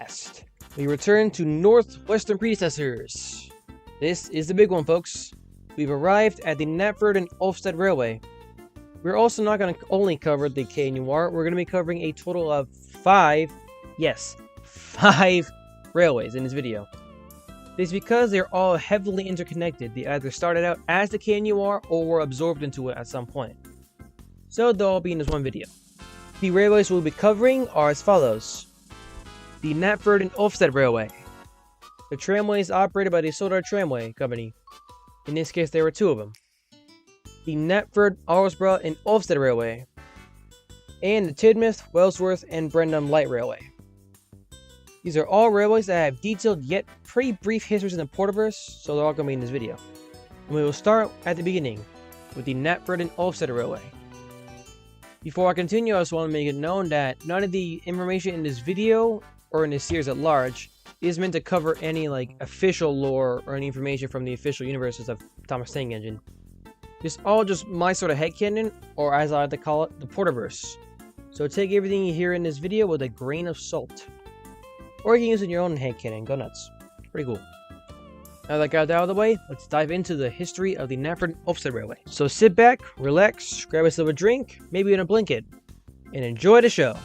last, we return to northwestern predecessors. This is the big one, folks. We've arrived at the Knapford and Ulfstead Railway. We're also not going to only cover the Quai Noir, we're going to be covering a total of 5 railways in this video. This is because they're all heavily interconnected. They either started out as the Quai Noir or were absorbed into it at some point. So they'll all be in this one video. The railways we'll be covering are as follows. The Knapford and Ulfstead Railway. The tramway is operated by the Sodor Tramway Company. In this case, there were 2 of them. The Knapford, Arlesdale, and Ulfstead Railway. And the Tidmouth, Wellsworth, and Brendam Light Railway. These are all railways that have detailed yet pretty brief histories in the Porterverse, so they're all going to be in this video. And we will start at the beginning, with the Knapford and Ulfstead Railway. Before I continue, I just want to make it known that none of the information in this video, or in this series at large, is meant to cover any official lore or any information from the official universes of Thomas Tank Engine. It's all just my sort of headcanon, or as I like to call it, the Porterverse. So take everything you hear in this video with a grain of salt. Or you can use it in your own headcanon, go nuts. Pretty cool. Now that I got that out of the way, let's dive into the history of the Knapford and Ulfstead Railway. So sit back, relax, grab yourself a drink, maybe even a blanket, and enjoy the show.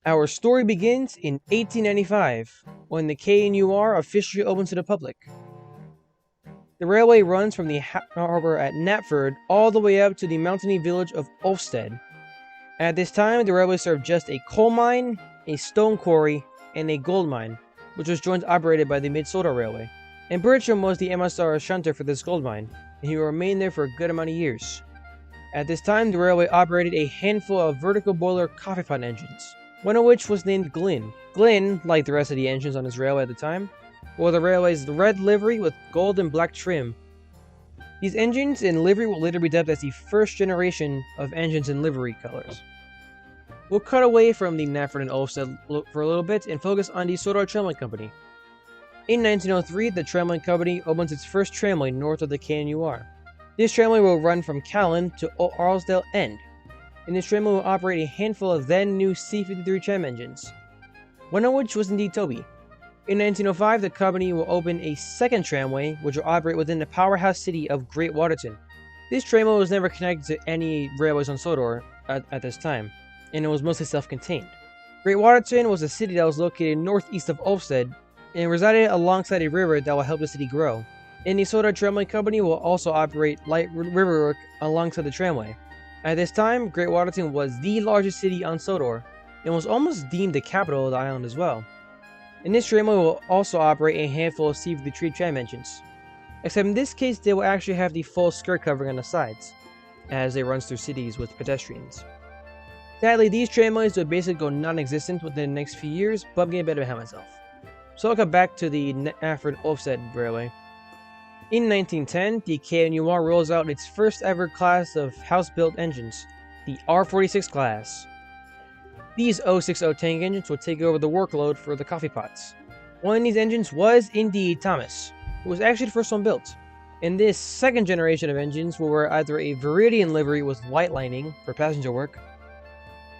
Our story begins in 1895, when the Quai Noir officially opened to the public. The railway runs from the harbour at Knapford all the way up to the mountainy village of Ulfstead. At this time, the railway served just a coal mine, a stone quarry, and a gold mine, which was jointly operated by the Mid-Sodor Railway. And Bertram was the MSR shunter for this gold mine, and he remained there for a good amount of years. At this time, the railway operated a handful of vertical boiler coffee pot engines, one of which was named Glyn. Glyn, like the rest of the engines on this railway at the time, wore the railway's red livery with gold and black trim. These engines in livery will later be dubbed as the first generation of engines in livery colors. We'll cut away from the Knapford and Ulfstead for a little bit and focus on the Sodor Tramway Company. In 1903, the Tramway Company opens its first tramway north of the Quai Noir. This tramway will run from Callan to Arlesdale End. And this tramway will operate a handful of then new C-53 tram engines, one of which was indeed Toby. In 1905, the company will open a second tramway, which will operate within the powerhouse city of Great Waterton. This tramway was never connected to any railways on Sodor at this time, and it was mostly self-contained. Great Waterton was a city that was located northeast of Ulfstead, and resided alongside a river that will help the city grow. And the Sodor Tramway Company will also operate light river work alongside the tramway. At this time, Great Waterton was the largest city on Sodor, and was almost deemed the capital of the island as well. And this tramway will also operate a handful of C-53 tram engines. Except in this case, they will actually have the full skirt covering on the sides, as they run through cities with pedestrians. Sadly, these tramways would basically go non-existent within the next few years, but I'm getting a bit ahead of myself. So I'll come back to the Knapford Ulfstead Railway. In 1910, the Quai Noir rolls out its first ever class of house-built engines, the R46 class. These 060 tank engines would take over the workload for the coffee pots. One of these engines was indeed Thomas, who was actually the first one built. And this second generation of engines will wear either a Viridian livery with white lining for passenger work,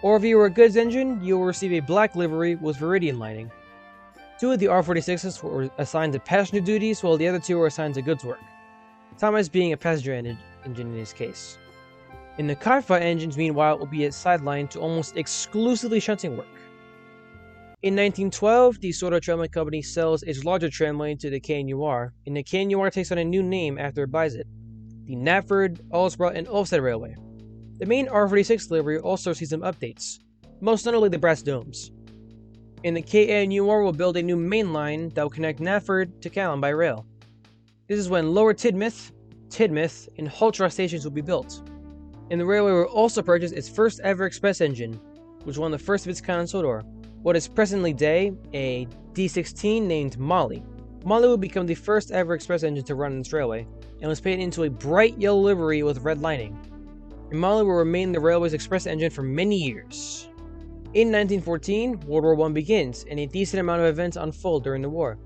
or if you were a goods engine, you will receive a black livery with Viridian lining. 2 of the R46s were assigned to passenger duties, while the other 2 were assigned to goods work, Thomas being a passenger engine in this case. And the coffee pot engines, meanwhile, will be sidelined to almost exclusively shunting work. In 1912, the Sodor Tramway Company sells its larger tramway to the Quai Noir, and the Quai Noir takes on a new name after it buys it, the Knapford, Arlesdale, and Ulfstead Railway. The main R46 livery also sees some updates, most notably the brass domes. And the Quai Noir will build a new main line that will connect Knapford to Callan by rail. This is when Lower Tidmouth, and Hultra stations will be built. And the railway will also purchase its first ever express engine, which was one of the first of its kind on Sodor, what is presently day a D16 named Molly. Molly will become the first ever express engine to run on this railway, and was painted into a bright yellow livery with red lining. And Molly will remain the railway's express engine for many years. In 1914, World War I begins, and a decent amount of events unfold during the war.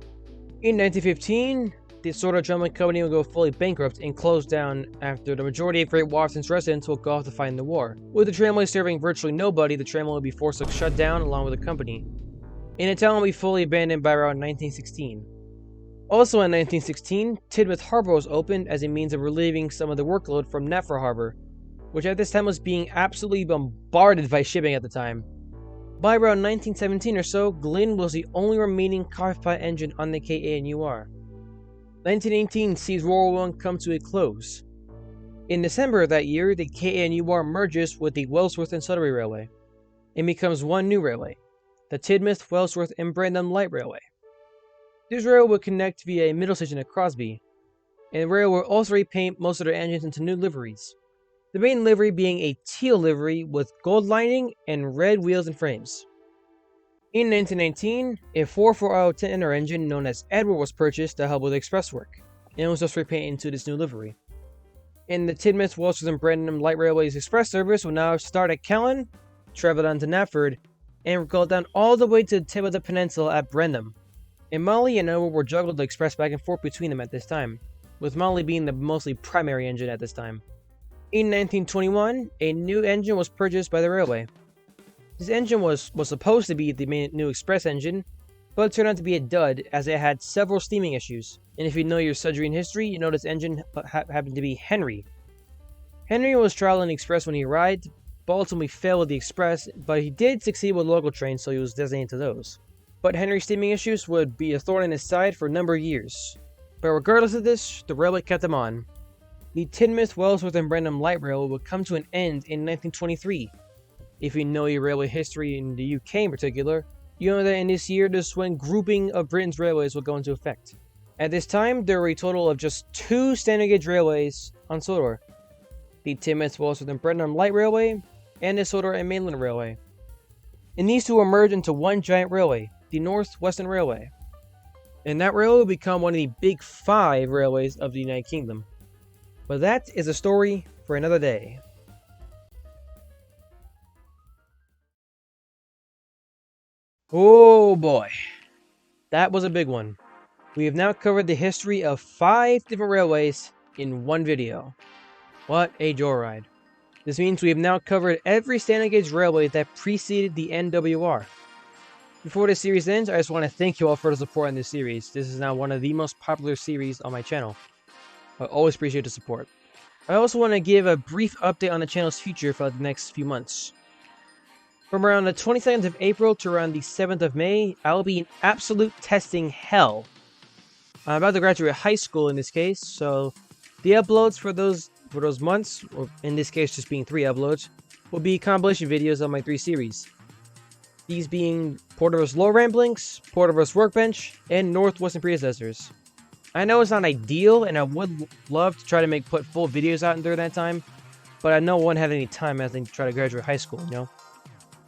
In 1915, the Sodor Tramway Company will go fully bankrupt and close down after the majority of Great Washington's residents will go off to fight in the war. With the tramway serving virtually nobody, the tramway will be forced to shut down along with the company. And the town will be fully abandoned by around 1916. Also in 1916, Tidmouth Harbor was opened as a means of relieving some of the workload from Knapford Harbor, which at this time was being absolutely bombarded by shipping at the time. By around 1917 or so, Glynn was the only remaining coffee-pot engine on the KANUR. 1918 sees World War I come to a close. In December of that year, the KANUR merges with the Wellsworth and Sudbury Railway, and becomes one new railway, the Tidmouth, Wellsworth, and Brandon Light Railway. This railway would connect via a middle station at Crosby, and the railway will also repaint most of their engines into new liveries. The main livery being a teal livery with gold lining and red wheels and frames. In 1919, a 440 tender engine known as Edward was purchased to help with express work, and was just repainted into this new livery. And the Tidmouth, Wellsworth, and Brandon Light Railway's express service will now start at Callan, travel down to Knapford, and go down all the way to the tip of the peninsula at Brenham. And Molly and Edward were juggled to express back and forth between them at this time, with Molly being the mostly primary engine at this time. In 1921, a new engine was purchased by the railway. This engine was supposed to be the main new express engine, but it turned out to be a dud as it had several steaming issues. And if you know your Sudbury history, you know this engine happened to be Henry. Henry was traveling express when he arrived, but ultimately failed with the express, but he did succeed with local trains, so he was designated to those. But Henry's steaming issues would be a thorn in his side for a number of years. But regardless of this, the railway kept him on. The Tidmouth, Wellsworth, and Brandon Light Railway would come to an end in 1923. If you know your railway history in the UK in particular, you know that in this year this is when grouping of Britain's railways will go into effect. At this time, there were a total of just 2 standard gauge railways on Sodor. The Tidmouth, Wellsworth, and Brandon Light Railway, and the Sodor and Mainland Railway. And these two will merge into one giant railway, the North Western Railway. And that railway will become one of the big 5 railways of the United Kingdom. But that is a story for another day. Oh boy, that was a big one. We have now covered the history of 5 different railways in one video. What a joyride. This means we have now covered every standard gauge railway that preceded the NWR. Before this series ends, I just want to thank you all for the support in this series. This is now one of the most popular series on my channel. I always appreciate the support. I also want to give a brief update on the channel's future for the next few months. From around the 22nd of April to around the 7th of May, I will be in absolute testing hell. I'm about to graduate high school in this case, so the uploads for those months, or in this case just being 3 uploads, will be compilation videos of my 3 series. These being Porterverse Low Ramblings, Porterverse Workbench, and Northwestern Predecessors. I know it's not ideal, and I would love to try to put full videos out during that time, but I know I won't have any time as I try to graduate high school, you know?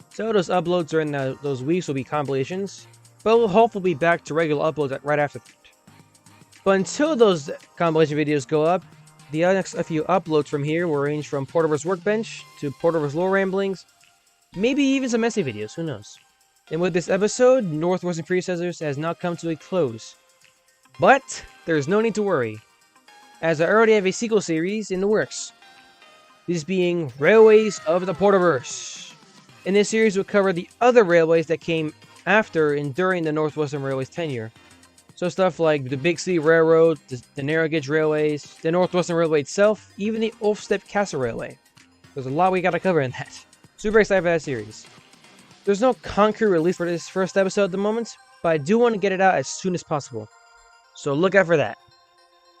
So those uploads during those weeks will be compilations, but we'll hopefully be back to regular uploads right after that. But until those compilation videos go up, the next few uploads from here will range from Porterverse Workbench to Porterverse Low Ramblings, maybe even some essay videos, who knows. And with this episode, Northwestern Predecessors has now come to a close. But there's no need to worry, as I already have a sequel series in the works. This being Railways of the Porterverse. And this series will cover the other railways that came after and during the Northwestern Railway's tenure. So stuff like the Big City Railroad, the narrow gauge railways, the Northwestern Railway itself, even the Ulfstedt Castle Railway. There's a lot we gotta cover in that. Super excited for that series. There's no concrete release for this first episode at the moment, but I do want to get it out as soon as possible. So look out for that.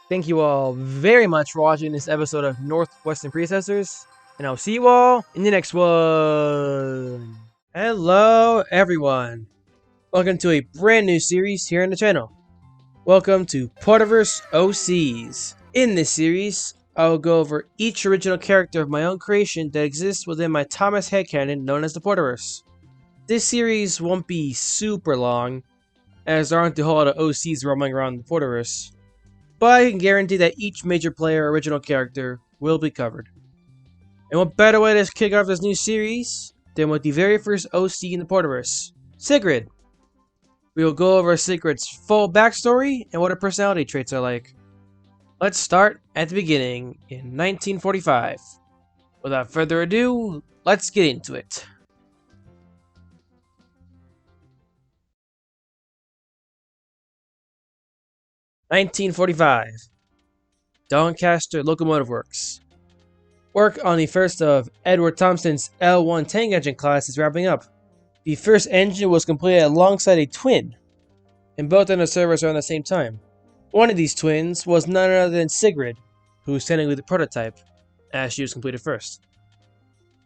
Thank you all very much for watching this episode of Northwestern Predecessors, and I'll see you all in the next one. Hello everyone. Welcome to a brand new series here on the channel. Welcome to Porterverse OCs. In this series, I will go over each original character of my own creation that exists within my Thomas headcanon known as the Porterverse. This series won't be super long, as there aren't a whole lot of OCs roaming around the Porterverse, but I can guarantee that each major player original character will be covered. And what better way to kick off this new series than with the very first OC in the Porterverse, Sigrid. We will go over Sigrid's full backstory and what her personality traits are like. Let's start at the beginning in 1945. Without further ado, let's get into it. (1945) Doncaster Locomotive Works. Work on the first of Edward Thompson's L1 tank engine class is wrapping up. The first engine was completed alongside a twin, and both entered service around the same time. One of these twins was none other than Sigrid, who was technically the prototype, as she was completed first.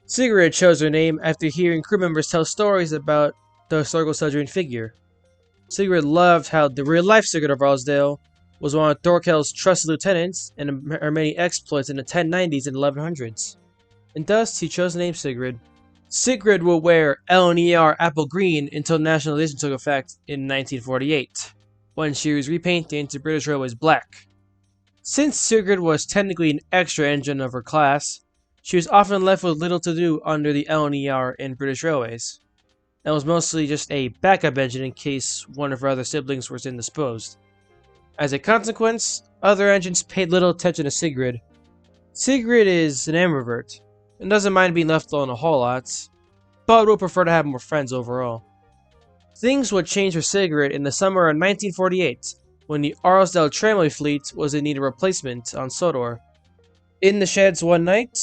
Sigrid chose her name after hearing crew members tell stories about the historical submarine figure. Sigrid loved how the real-life Sigrid of Arlesdale was one of Thorkel's trusted lieutenants and her many exploits in the 1090s and 1100s, and thus he chose the name Sigrid. Sigrid would wear LNER apple green until nationalization took effect in 1948, when she was repainted into British Railways black. Since Sigrid was technically an extra engine of her class, she was often left with little to do under the LNER in British Railways, and was mostly just a backup engine in case one of her other siblings was indisposed. As a consequence, other engines paid little attention to Sigrid. Sigrid is an ambivert, and doesn't mind being left alone a whole lot, but would prefer to have more friends overall. Things would change for Sigrid in the summer of 1948, when the Arlesdale tramway fleet was in need of replacement on Sodor. In the sheds one night,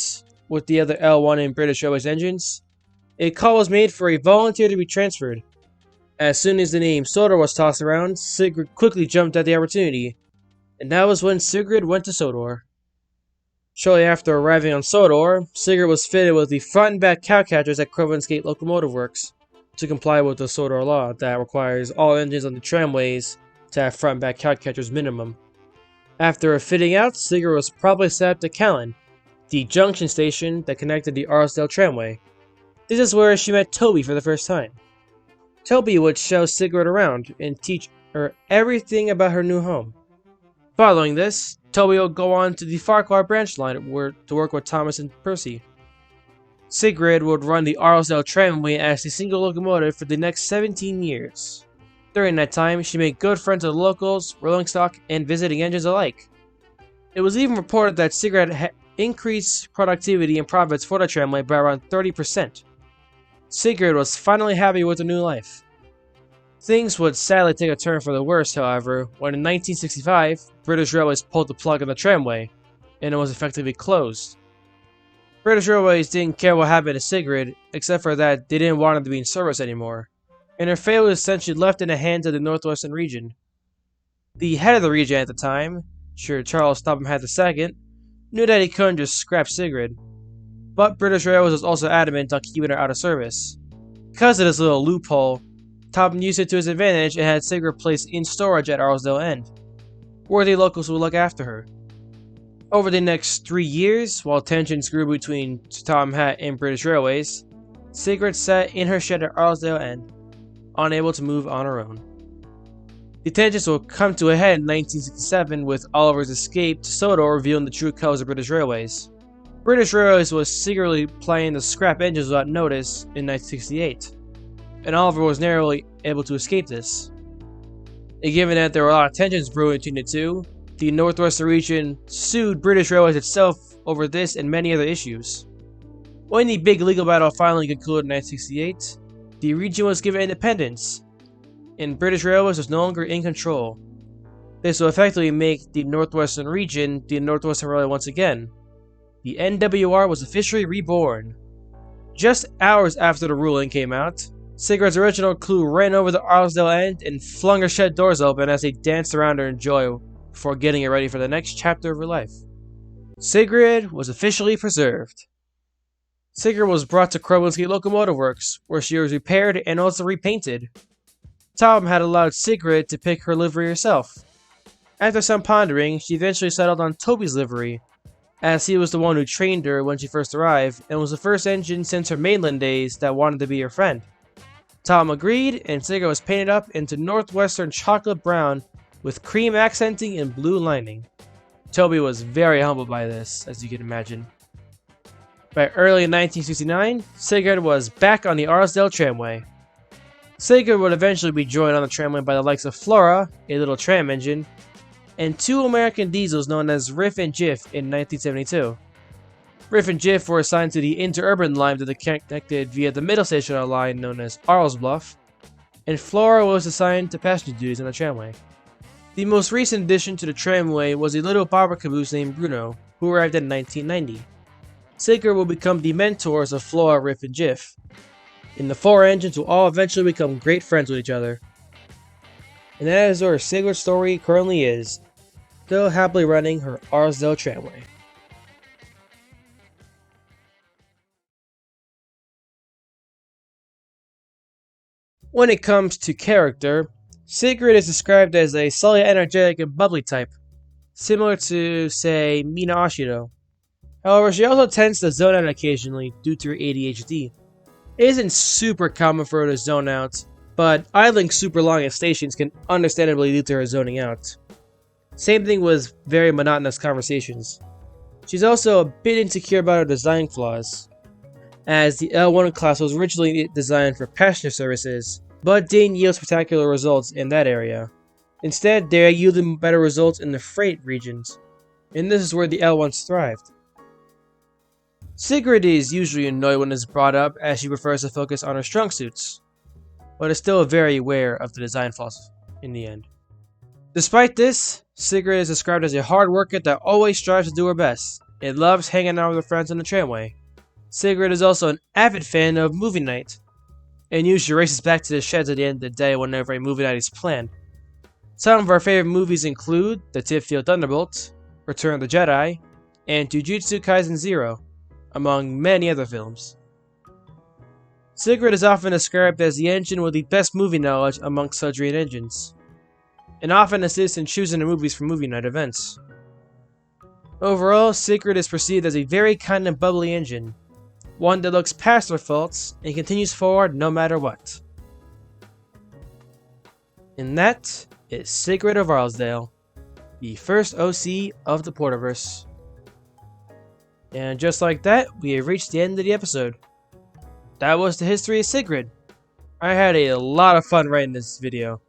with the other L1 and British Railways engines, a call was made for a volunteer to be transferred. As soon as the name Sodor was tossed around, Sigrid quickly jumped at the opportunity, and that was when Sigrid went to Sodor. Shortly after arriving on Sodor, Sigrid was fitted with the front and back cowcatchers at Crovan's Gate Locomotive Works, to comply with the Sodor law that requires all engines on the tramways to have front and back cowcatchers minimum. After fitting out, Sigrid was promptly set up to Callan, the junction station that connected the Arlesdale tramway. This is where she met Toby for the first time. Toby would show Sigrid around and teach her everything about her new home. Following this, Toby would go on to the Farquhar branch line to work with Thomas and Percy. Sigrid would run the Arlesdale tramway as a single locomotive for the next 17 years. During that time, she made good friends with locals, rolling stock, and visiting engines alike. It was even reported that Sigrid had increased productivity and profits for the tramway by around 30%. Sigrid was finally happy with her new life. Things would sadly take a turn for the worse, however, when in 1965, British Railways pulled the plug on the tramway, and it was effectively closed. British Railways didn't care what happened to Sigrid, except for that they didn't want her to be in service anymore, and her fate was essentially left in the hands of the Northwestern region. The head of the region at the time, Sir Charles Topham Hatt II, knew that he couldn't just scrap Sigrid, but British Railways was also adamant on keeping her out of service. Because of this little loophole, Topham used it to his advantage and had Sigrid placed in storage at Arlesdale End. Worthy locals would look after her. Over the next 3 years, while tensions grew between Topham Hatt and British Railways, Sigrid sat in her shed at Arlesdale End, unable to move on her own. The tensions will come to a head in 1967 with Oliver's escape to Sodor revealing the true colors of British Railways. British Railways was secretly planning to scrap engines without notice in 1968, and Oliver was narrowly able to escape this. And given that there were a lot of tensions brewing between the two, the Northwestern region sued British Railways itself over this and many other issues. When the big legal battle finally concluded in 1968, the region was given independence, and British Railways was no longer in control. This will effectively make the Northwestern region the Northwestern Railway once again. The NWR was officially reborn. Just hours after the ruling came out, Sigrid's original crew ran over the Arlesdale End and flung her shed doors open as they danced around her in joy before getting it ready for the next chapter of her life. Sigrid was officially preserved. Sigrid was brought to Crovan's Gate Locomotive Works, where she was repaired and also repainted. Tom had allowed Sigrid to pick her livery herself. After some pondering, she eventually settled on Toby's livery, as he was the one who trained her when she first arrived, and was the first engine since her mainland days that wanted to be her friend. Tom agreed, and Sigrid was painted up into Northwestern chocolate brown with cream accenting and blue lining. Toby was very humbled by this, as you can imagine. By early 1969, Sigrid was back on the Arlesdale tramway. Sigrid would eventually be joined on the tramway by the likes of Flora, a little tram engine, and two American diesels known as Riff and Jiff in 1972. Riff and Jiff were assigned to the interurban line that they connected via the middle station on a line known as Arlesbluff, and Flora was assigned to passenger duties on the tramway. The most recent addition to the tramway was a little bobber caboose named Bruno, who arrived in 1990. Sigrid will become the mentors of Flora, Riff, and Jiff, and the four engines will all eventually become great friends with each other. And that is where Sigrid's story currently is, still happily running her Arlesdale tramway. When it comes to character, Sigrid is described as a slightly energetic and bubbly type, similar to, say, Mina Ashido. However, she also tends to zone out occasionally due to her ADHD. It isn't super common for her to zone out, but idling super long at stations can understandably lead to her zoning out. Same thing with very monotonous conversations. She's also a bit insecure about her design flaws, as the L1 class was originally designed for passenger services, but didn't yield spectacular results in that area. Instead, they yielded better results in the freight regions, and this is where the L1s thrived. Sigrid is usually annoyed when it's brought up, as she prefers to focus on her strong suits, but is still very aware of the design flaws in the end. Despite this, Sigrid is described as a hard worker that always strives to do her best, and loves hanging out with her friends on the tramway. Sigrid is also an avid fan of movie night, and usually races back to the sheds at the end of the day whenever a movie night is planned. Some of our favorite movies include The Tipfield Thunderbolt, Return of the Jedi, and Jujutsu Kaisen 0, among many other films. Sigrid is often described as the engine with the best movie knowledge amongst Sodorian engines, and often assists in choosing the movies for movie night events. Overall, Sigrid is perceived as a very kind and bubbly engine, one that looks past her faults and continues forward no matter what. And that is Sigrid of Arlesdale, the first OC of the Porterverse. And just like that, we have reached the end of the episode. That was the history of Sigrid. I had a lot of fun writing this video.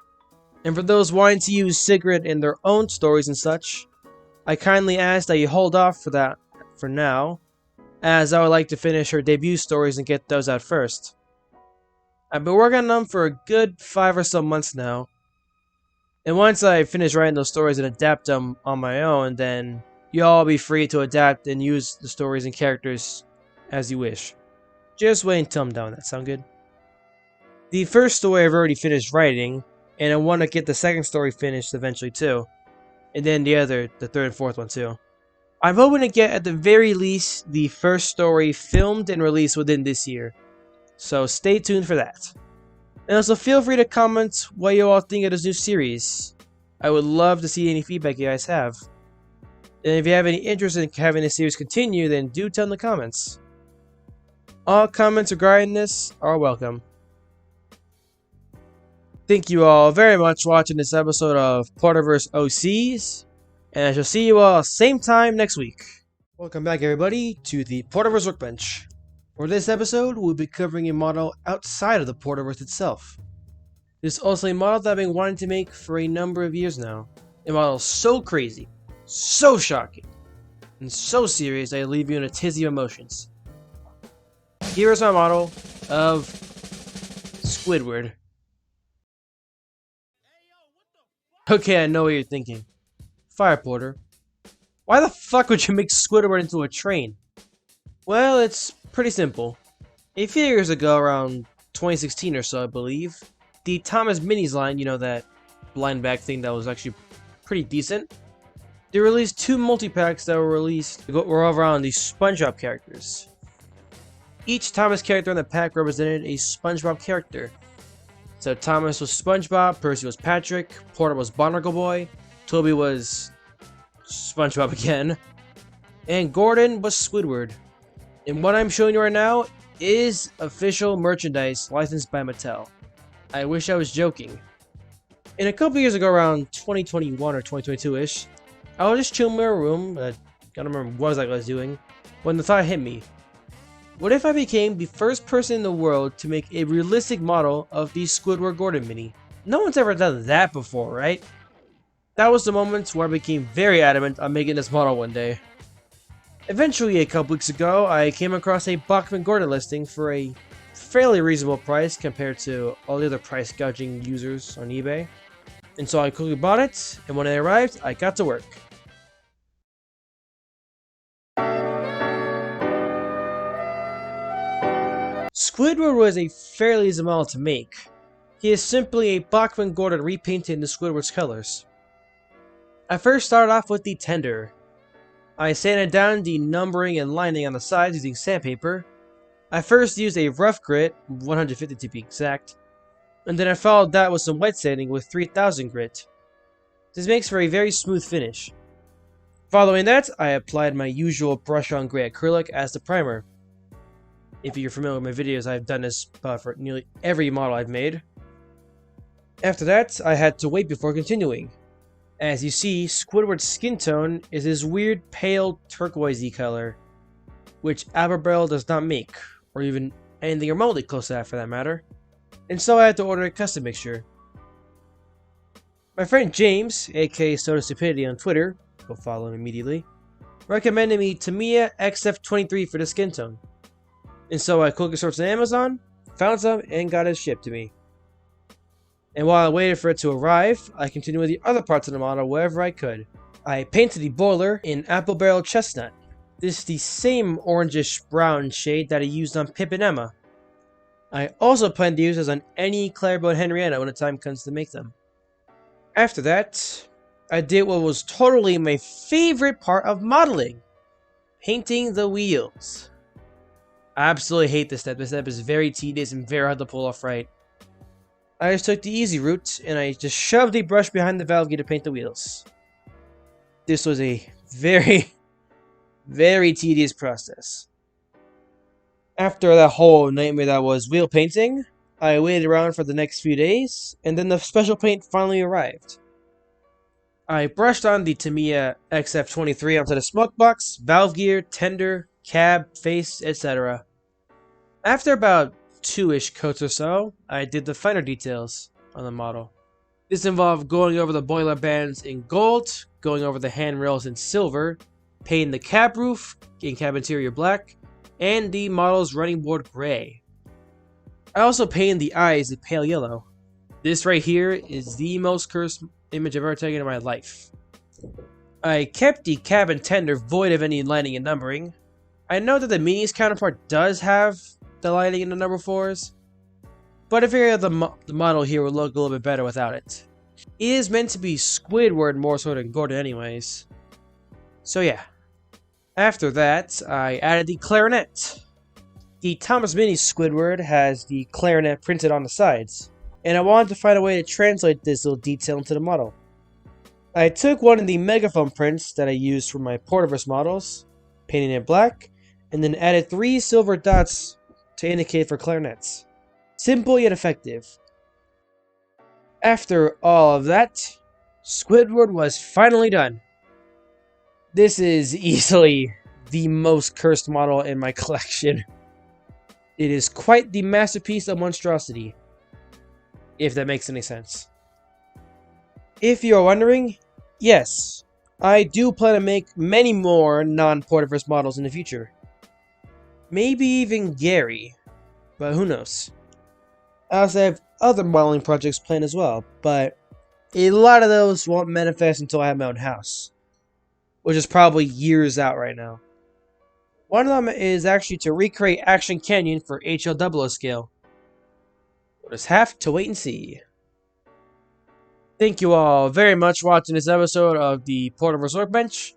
And for those wanting to use Sigrid in their own stories and such, I kindly ask that you hold off for that for now, as I would like to finish her debut stories and get those out first. I've been working on them for a good 5 or so months now, and once I finish writing those stories and adapt them on my own, then you'll all be free to adapt and use the stories and characters as you wish. Just wait until I'm done. That sound good? The first story I've already finished writing, and I want to get the second story finished eventually too. And then the third and fourth one too. I'm hoping to get at the very least the first story filmed and released within this year. So stay tuned for that. And also feel free to comment what you all think of this new series. I would love to see any feedback you guys have. And if you have any interest in having this series continue, then do tell in the comments. All comments regarding this are welcome. Thank you all very much for watching this episode of Porterverse OCs, and I shall see you all same time next week. Welcome back everybody to the Porterverse Workbench. For this episode, we'll be covering a model outside of the Porterverse itself. This is also a model that I've been wanting to make for a number of years now. A model so crazy, so shocking, and so serious that I leave you in a tizzy of emotions. Here is my model of Squidward. Okay, I know what you're thinking. FirePorter, why the fuck would you make Squidward into a train? Well, it's pretty simple. A few years ago, around 2016 or so I believe, the Thomas Minis line, you know, that blind bag thing that was actually pretty decent, they released 2 multi-packs that were all around the SpongeBob characters. Each Thomas character in the pack represented a SpongeBob character. So Thomas was SpongeBob, Percy was Patrick, Porter was Barnacle Boy, Toby was SpongeBob again, and Gordon was Squidward. And what I'm showing you right now is official merchandise licensed by Mattel. I wish I was joking. And a couple years ago, around 2021 or 2022-ish, I was just chilling in my room, I don't remember what exactly I was doing, when the thought hit me. What if I became the first person in the world to make a realistic model of the Squidward Gordon mini? No one's ever done that before, right? That was the moment where I became very adamant on making this model one day. Eventually, a couple weeks ago, I came across a Bachman Gordon listing for a fairly reasonable price compared to all the other price gouging users on eBay. And so I quickly bought it, and when it arrived, I got to work. Squidward was a fairly easy model to make. He is simply a Bachman Gordon repainted in Squidward's colors. I first started off with the tender. I sanded down the numbering and lining on the sides using sandpaper. I first used a rough grit, 150 to be exact, and then I followed that with some wet sanding with 3000 grit. This makes for a very smooth finish. Following that, I applied my usual brush-on gray acrylic as the primer. If you're familiar with my videos, I've done this for nearly every model I've made. After that, I had to wait before continuing. As you see, Squidward's skin tone is this weird pale turquoisey color, which Barrel does not make, or even anything remotely close to that for that matter. And so I had to order a custom mixture. My friend James, aka Sodor Stupidity on Twitter, go follow him immediately, recommended me Tamiya XF23 for the skin tone. And so I quickly searched on Amazon, found some, and got it shipped to me. And while I waited for it to arrive, I continued with the other parts of the model wherever I could. I painted the boiler in Apple Barrel Chestnut. This is the same orangish brown shade that I used on Pip and Emma. I also plan to use this on any Clarabelle and Henrietta when the time comes to make them. After that, I did what was totally my favorite part of modeling. Painting the wheels. I absolutely hate this step. This step is very tedious and very hard to pull off right. I just took the easy route, and I just shoved the brush behind the valve gear to paint the wheels. This was a very, very tedious process. After that whole nightmare that was wheel painting, I waited around for the next few days, and then the special paint finally arrived. I brushed on the Tamiya XF23 onto the smoke box, valve gear, tender, cab, face, etc. After about 2-ish coats or so, I did the finer details on the model. This involved going over the boiler bands in gold, going over the handrails in silver, painting the cab roof in cab interior black, and the model's running board gray. I also painted the eyes a pale yellow. This right here is the most cursed image I've ever taken in my life. I kept the cab and tender void of any lining and numbering. I know that the Mini's counterpart does have the lighting in the number 4s, but I figured the model here would look a little bit better without it. It is meant to be Squidward more so than Gordon anyways. So yeah. After that, I added the clarinet. The Thomas Mini Squidward has the clarinet printed on the sides, and I wanted to find a way to translate this little detail into the model. I took one of the megaphone prints that I used for my Porterverse models, painted it black, and then added 3 silver dots to indicate for clarinets. Simple yet effective. After all of that, Squidward was finally done. This is easily the most cursed model in my collection. It is quite the masterpiece of monstrosity, if that makes any sense. If you're wondering, yes, I do plan to make many more non-Porterverse models in the future. Maybe even Gary, but who knows. I also have other modeling projects planned as well, but a lot of those won't manifest until I have my own house, which is probably years out right now. One of them is actually to recreate Action Canyon for HL00 scale. We'll just have to wait and see. Thank you all very much for watching this episode of the Porterverse Workbench,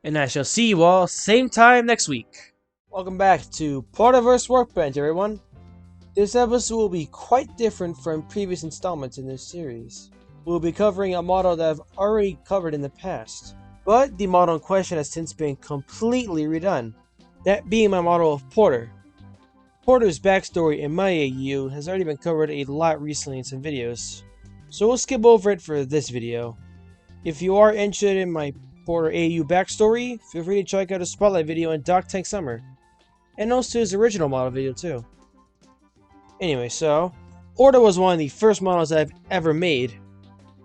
and I shall see you all same time next week. Welcome back to Porterverse Workbench, everyone. This episode will be quite different from previous installments in this series. We'll be covering a model that I've already covered in the past, but the model in question has since been completely redone, that being my model of Porter. Porter's backstory in my AU has already been covered a lot recently in some videos, so we'll skip over it for this video. If you are interested in my Porter AU backstory, feel free to check out a spotlight video on Doc Tank Summer. and also his original model video too. Anyway, so Porter was one of the first models I've ever made.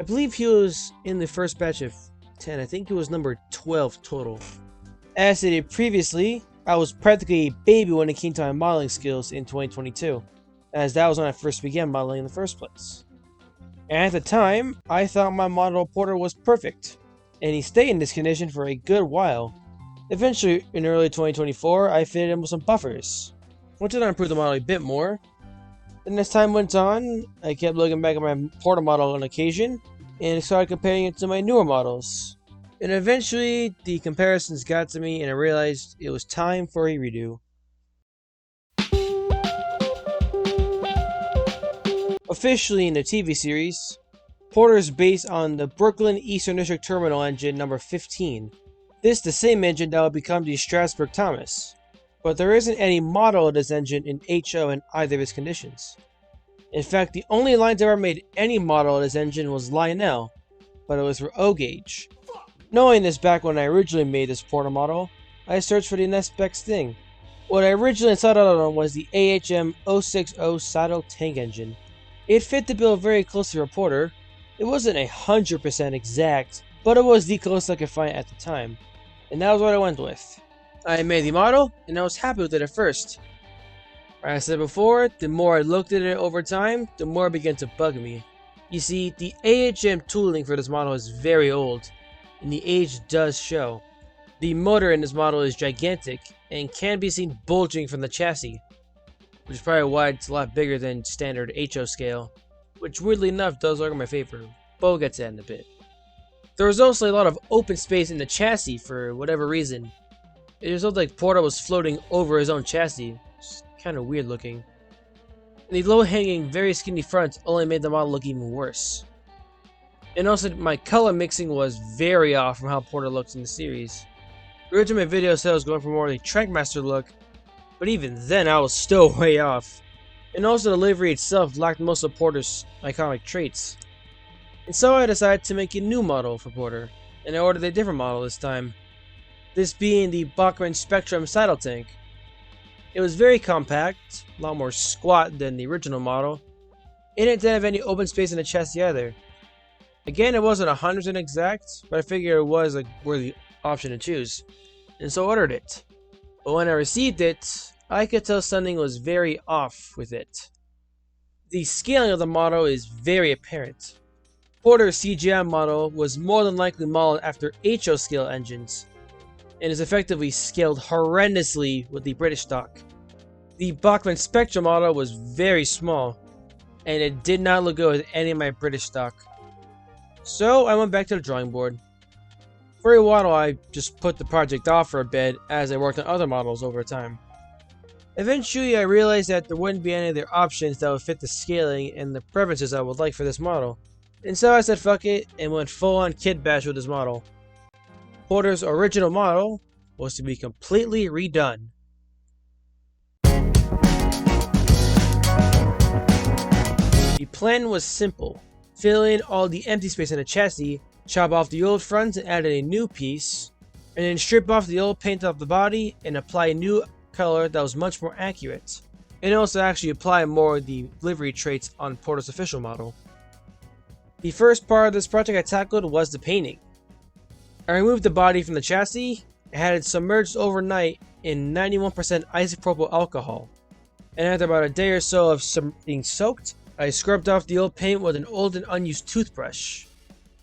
I believe he was in the first batch of 10. I think he was number 12 total. As stated previously, I was practically a baby when it came to my modeling skills in 2022, as that was when I first began modeling in the first place. And at the time, I thought my model Porter was perfect, and he stayed in this condition for a good while. Eventually, in early 2024, I fitted him with some buffers, which did improve the model a bit more. Then as time went on, I kept looking back at my Porter model on occasion, and started comparing it to my newer models. And eventually, the comparisons got to me and I realized it was time for a redo. Officially in the TV series, Porter is based on the Brooklyn Eastern District Terminal engine number 15. This is the same engine that will become the Strasbourg Thomas. But there isn't any model of this engine in HO in either of its conditions. In fact, the only line to ever made any model of this engine was Lionel, but it was for O gauge. Knowing this back when I originally made this Porter model, I searched for the next best thing. What I originally settled on was the AHM 060 Sodor tank engine. It fit the bill very close to a Porter. It wasn't 100% exact, but it was the closest I could find at the time. And that was what I went with. I made the model, and I was happy with it at first. As I said before, the more I looked at it over time, the more it began to bug me. You see, the AHM tooling for this model is very old, and the age does show. The motor in this model is gigantic, and can be seen bulging from the chassis, which is probably why it's a lot bigger than standard HO scale, which weirdly enough does work in my favor, but we'll get to that in a bit. There was also a lot of open space in the chassis for whatever reason. It just looked like Porter was floating over his own chassis. It's kind of weird looking. And the low-hanging, very skinny front only made the model look even worse. And also, my color mixing was very off from how Porter looks in the series. Originally, my video said I was going for more of a Trackmaster look, but even then I was still way off. And also, the livery itself lacked most of Porter's iconic traits. And so I decided to make a new model for Porter, and I ordered a different model this time. This being the Bachmann Spectrum saddle tank. It was very compact, a lot more squat than the original model, and it didn't have any open space in the chassis either. Again, it wasn't 100% exact, but I figured it was a worthy option to choose, and so I ordered it. But when I received it, I could tell something was very off with it. The scaling of the model is very apparent. Porter's CGI model was more than likely modeled after HO scale engines, and is effectively scaled horrendously with the British stock. The Bachmann Spectrum model was very small, and it did not look good with any of my British stock. So I went back to the drawing board. For a while I just put the project off for a bit as I worked on other models over time. Eventually I realized that there wouldn't be any other options that would fit the scaling and the preferences I would like for this model. And so I said fuck it and went full on kit bash with this model. Porter's original model was to be completely redone. The plan was simple. Fill in all the empty space in the chassis, chop off the old front and add a new piece, and then strip off the old paint off the body and apply a new color that was much more accurate. And also actually apply more of the livery traits on Porter's official model. The first part of this project I tackled was the painting. I removed the body from the chassis and had it submerged overnight in 91% isopropyl alcohol. And after about a day or so of being soaked, I scrubbed off the old paint with an old and unused toothbrush.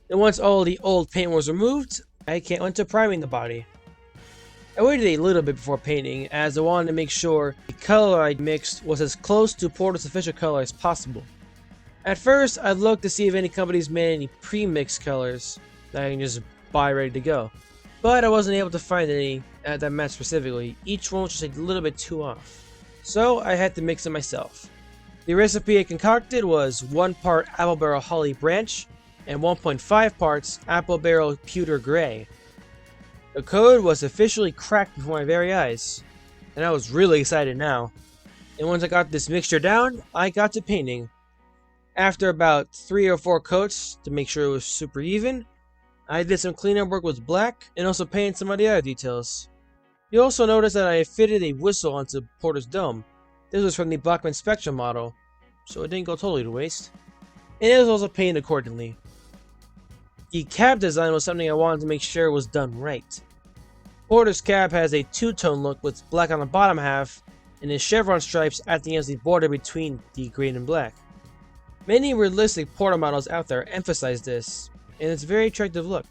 And once all the old paint was removed, I went to priming the body. I waited a little bit before painting as I wanted to make sure the color I mixed was as close to Porter's official color as possible. At first, I looked to see if any companies made any pre-mixed colors that I can just buy ready to go. But I wasn't able to find any that matched specifically. Each one was just a little bit too off. So I had to mix it myself. The recipe I concocted was 1 part Apple Barrel Holly Branch and 1.5 parts Apple Barrel Pewter Gray. The code was officially cracked before my very eyes, and I was really excited now. And once I got this mixture down, I got to painting. After about 3 or 4 coats to make sure it was super even, I did some cleanup work with black and also painted some of the other details. You also notice that I fitted a whistle onto Porter's dome. This was from the Blackman Spectrum model, so it didn't go totally to waste. And it was also painted accordingly. The cab design was something I wanted to make sure was done right. Porter's cab has a two-tone look with black on the bottom half and the chevron stripes acting as the border between the green and black. Many realistic Porter models out there emphasize this, and it's a very attractive look.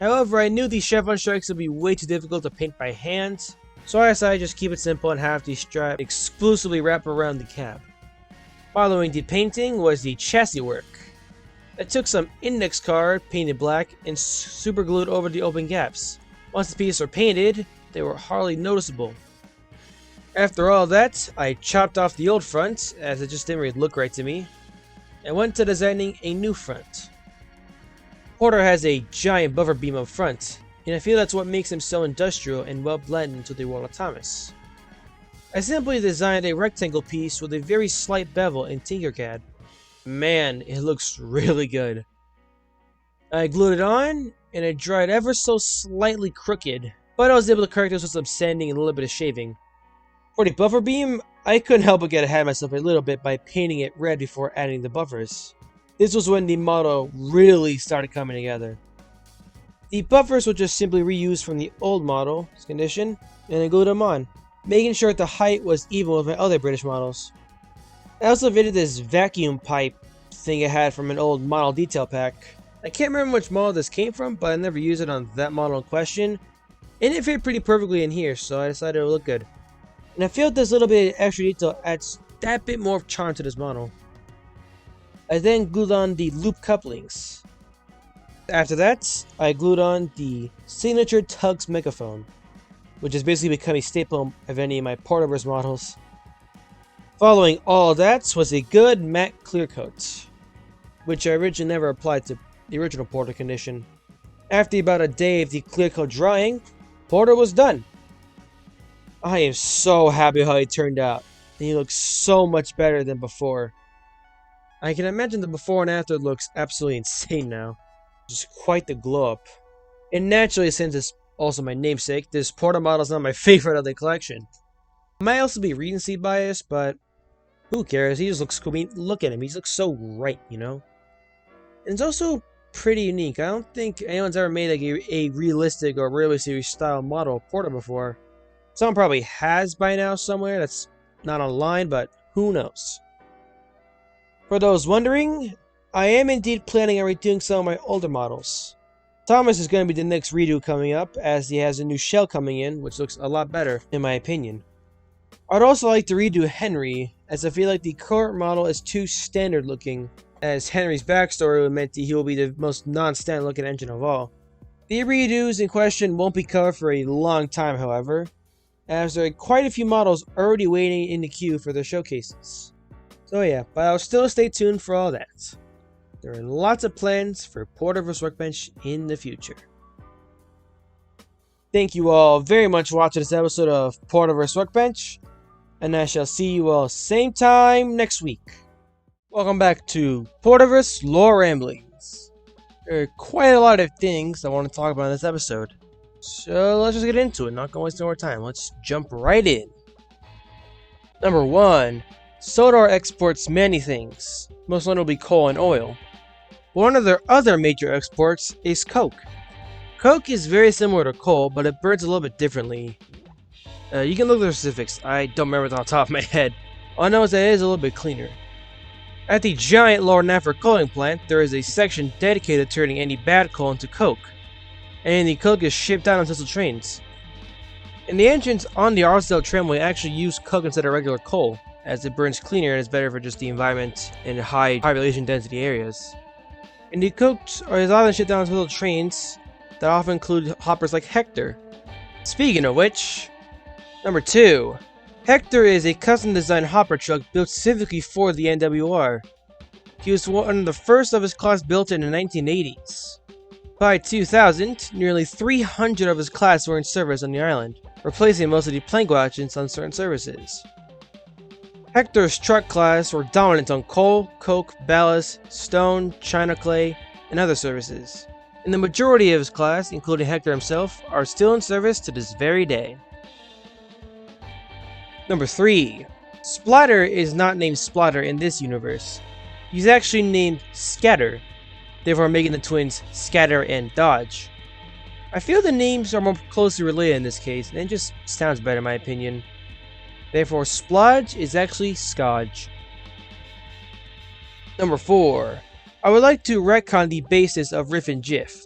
However, I knew these chevron stripes would be way too difficult to paint by hand, so I decided to just keep it simple and have the stripe exclusively wrap around the cab. Following the painting was the chassis work. I took some index card, painted black, and super glued over the open gaps. Once the pieces were painted, they were hardly noticeable. After all that, I chopped off the old front, as it just didn't really look right to me, and went to designing a new front. Porter has a giant buffer beam up front, and I feel that's what makes him so industrial and well blended into the world of Thomas. I simply designed a rectangle piece with a very slight bevel in Tinkercad. Man, it looks really good. I glued it on, and it dried ever so slightly crooked, but I was able to correct this with some sanding and a little bit of shaving. For the buffer beam, I couldn't help but get ahead of myself a little bit by painting it red before adding the buffers. This was when the model really started coming together. The buffers were just simply reused from the old model's condition, and I glued them on, making sure that the height was even with my other British models. I also fitted this vacuum pipe thing I had from an old model detail pack. I can't remember which model this came from, but I never used it on that model in question, and it fit pretty perfectly in here, so I decided it would look good. And I feel this little bit of extra detail adds that bit more charm to this model. I then glued on the loop couplings. After that, I glued on the signature Tugs megaphone, which has basically become a staple of any of my Porterverse models. Following all that was a good matte clear coat, which I originally never applied to the original Porter condition. After about a day of the clear coat drying, Porter was done. I am so happy how he turned out, and he looks so much better than before. I can imagine the before and after looks absolutely insane now. Just quite the glow up. And naturally, since it's also my namesake, this Porter model is not my favorite of the collection. I might also be recency biased, but who cares? He just looks cool. I mean, look at him. He just looks so right, you know? And it's also pretty unique. I don't think anyone's ever made like a realistic or really series style model of Porter before. Someone probably has by now somewhere that's not online, but who knows? For those wondering, I am indeed planning on redoing some of my older models. Thomas is going to be the next redo coming up, as he has a new shell coming in, which looks a lot better, in my opinion. I'd also like to redo Henry, as I feel like the current model is too standard looking, as Henry's backstory meant that he will be the most non-standard looking engine of all. The redos in question won't be covered for a long time, however, as there are quite a few models already waiting in the queue for their showcases. So yeah, but I'll still stay tuned for all that. There are lots of plans for Porterverse Workbench in the future. Thank you all very much for watching this episode of Porterverse Workbench, and I shall see you all same time next week. Welcome back to Porterverse Lore Ramblings. There are quite a lot of things I want to talk about in this episode, so let's just get into it, not gonna waste no more time. Let's jump right in. Number 1. Sodor exports many things, most notably coal and oil. One of their other major exports is coke. Coke is very similar to coal, but it burns a little bit differently. You can look at the specifics, I don't remember it off the top of my head. All I know is that it is a little bit cleaner. At the giant Lower Knapford coaling plant, there is a section dedicated to turning any bad coal into coke, and the coke is shipped out on Tesla trains. And the engines on the Arlesdale tramway actually use coke instead of regular coal, as it burns cleaner and is better for just the environment in high population density areas. And the coke is often shipped down to little trains that often include hoppers like Hector. Speaking of which, number 2. Hector is a custom-designed hopper truck built specifically for the NWR. He was one of the first of his class built in the 1980s. By 2000, nearly 300 of his class were in service on the island, replacing most of the plank engines on certain services. Hector's truck class were dominant on coal, coke, ballast, stone, china clay, and other services. and the majority of his class, including Hector himself, are still in service to this very day. Number 3. Splatter is not named Splatter in this universe. He's actually named Scatter, therefore making the twins Scatter and Dodge. I feel the names are more closely related in this case, and it just sounds better in my opinion. Therefore, Splodge is actually Scodge. Number 4. I would like to retcon the basis of Riff and Jiff.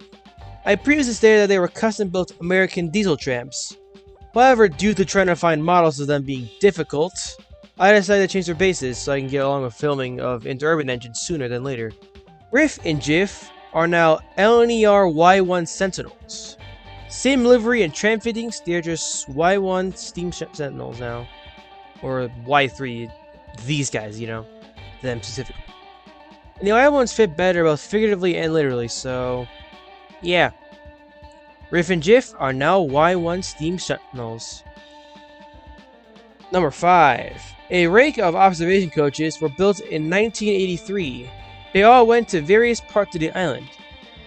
I previously stated that they were custom-built American diesel tramps. However, due to trying to find models of them being difficult, I decided to change their basis so I can get along with filming of interurban engines sooner than later. Riff and Jiff are now LNER Y1 Sentinels. Same livery and tram fittings, they're just Y1 Steam Sentinels now. Or Y3, these guys, you know, them specifically. And the Y1s fit better both figuratively and literally, so yeah. Riff and Jiff are now Y1 Steam Sentinels. Number 5. A rake of observation coaches were built in 1983. They all went to various parts of the island.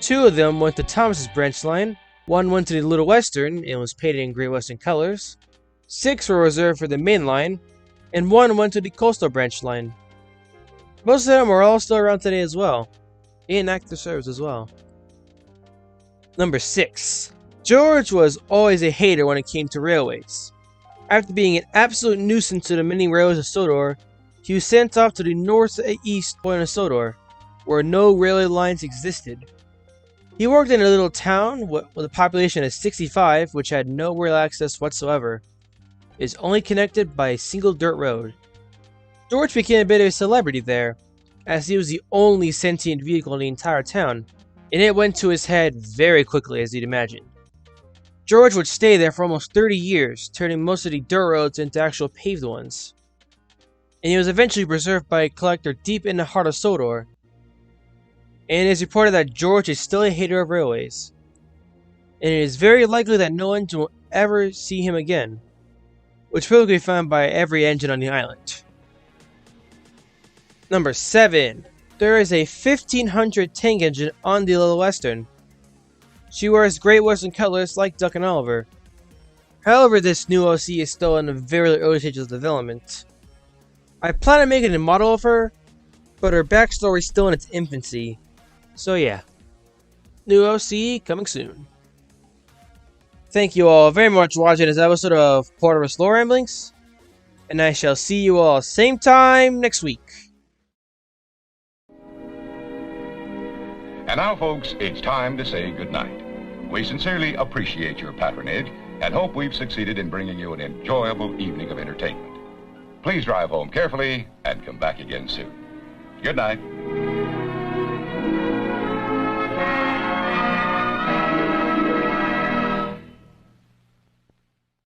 2 of them went to Thomas's branch line, 1 went to the Little Western and was painted in Great Western colors, 6 were reserved for the main line, and 1 went to the coastal branch line. Most of them are all still around today as well, in active service as well. Number 6. George was always a hater when it came to railways. After being an absolute nuisance to the many railways of Sodor, he was sent off to the northeast point of Sodor, where no railway lines existed. He worked in a little town with a population of 65, which had no rail access whatsoever. It is only connected by a single dirt road. George became a bit of a celebrity there, as he was the only sentient vehicle in the entire town, and it went to his head very quickly, as you'd imagine. George would stay there for almost 30 years, turning most of the dirt roads into actual paved ones. And he was eventually preserved by a collector deep in the heart of Sodor. And it is reported that George is still a hater of railways. And it is very likely that no engine will ever see him again, which will be found by every engine on the island. Number 7. There is a 1500 tank engine on the Little Western. She wears Great Western colors like Duck and Oliver. However, this new OC is still in the very early stages of development. I plan on making a model of her, but her backstory is still in its infancy. So yeah, new OC coming soon. Thank you all very much for watching this episode of Porterverse Lore Ramblings, and I shall see you all same time next week. And now, folks, it's time to say goodnight. We sincerely appreciate your patronage and hope we've succeeded in bringing you an enjoyable evening of entertainment. Please drive home carefully and come back again soon. Good night.